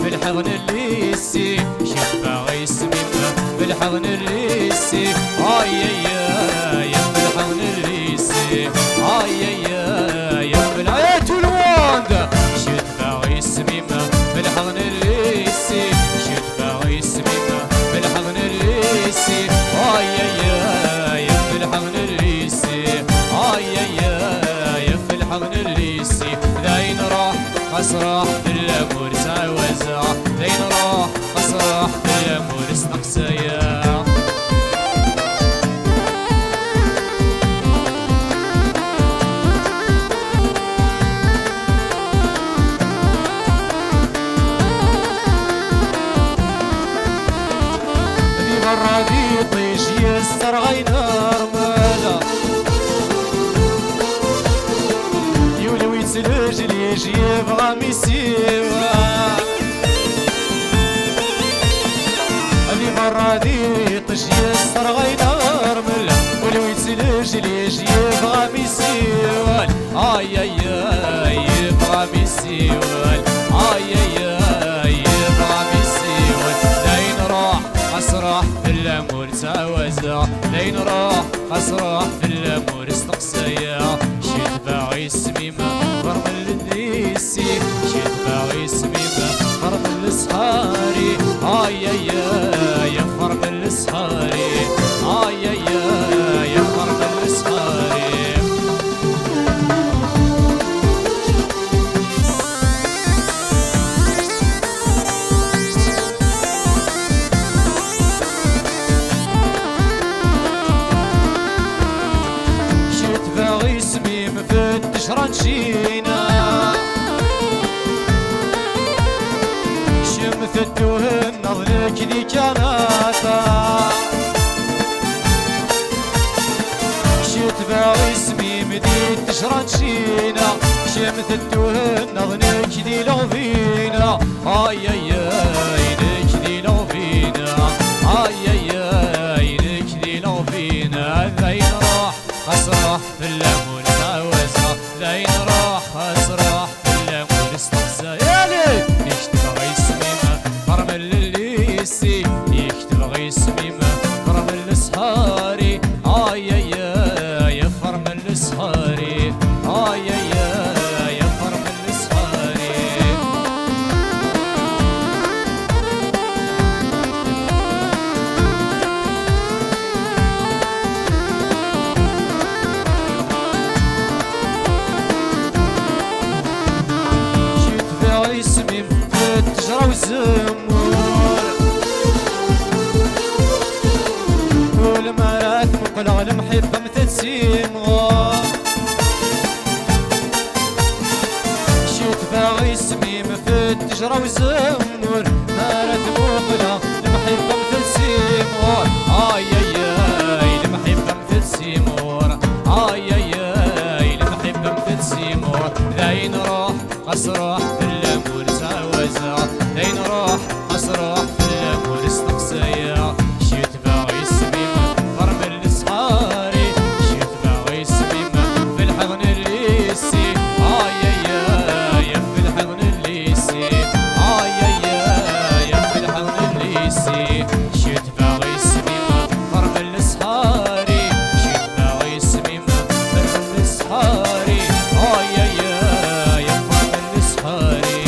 بالحضن الليسي شوف باغي يسمينا بالحضن الليسي يا بالحضن الليسي يا بالعيات والوند شوف باغي يسمينا بالحضن الليسي شوف باغي يسمينا بالحضن الليسي يا بالحضن الليسي يا بالحضن الليسي داين راح اسرح بالامور ساوزع داين راح اسرح بالامور استقسيا ذي برا ذي طيش يسر غينار مالا رجل يجي يبغى ميسيوا اللي برا دي طش يسر غينار ملا ولو يتسلجل يجي يبغى ميسيوا يبغى ميسيوا يبغى ميسيوا داين راح اسرح في الامور تعوزع داين راح اسرح في الامور استقسيا شد باغي سميمه فرمل الليسي شد باغي سميمه فرمل الصحاري يا فرمل الصحاري يا فرمل الصحاري شد باغي سميم فتش رانشينا شمثتوه النظلك لي كاناتا شت باغي سميم دي تشرانشينا شمثتوه النظلك لي لغفينا لك لي لغفينا لك لي لغفينا ذاين راح اسرح في الامور تعوزها ذاين راح اسرح في الامور استقسى يالي يكتب غي سميمه فرمل الليسي يكتب غي سميمه فرمل الصحاري يا فرمل الصحاري يا فرمل الصحاري يسميم فتجرى وزمور والمرات مقلع المحبة متتسيم شيت باغي يسميم فتجرى وزمور مرات مقلع المحبة متتسيم المحبة متتسيم المحبة متتسيم ذاين راح اسرح في الامور تعوزع داين راح اسرح في الامور استقسيا شيت باغي سميمه فرمل الصحاري شيت باغي سميمه في الحضن الليسي يا في الحضن الليسي يا في الحضن الليسي شيت باغي سميمه فرمل الصحاري شيت باغي سميمه فرمل الصحاري يا فرمل الصحاري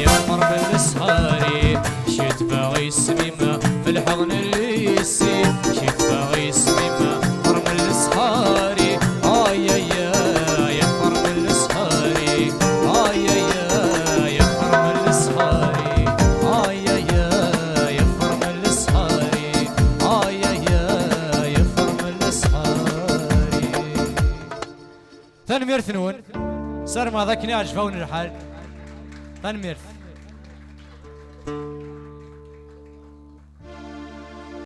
يا فرمل غير ما ذاك عجبوني الحال. تنميرت.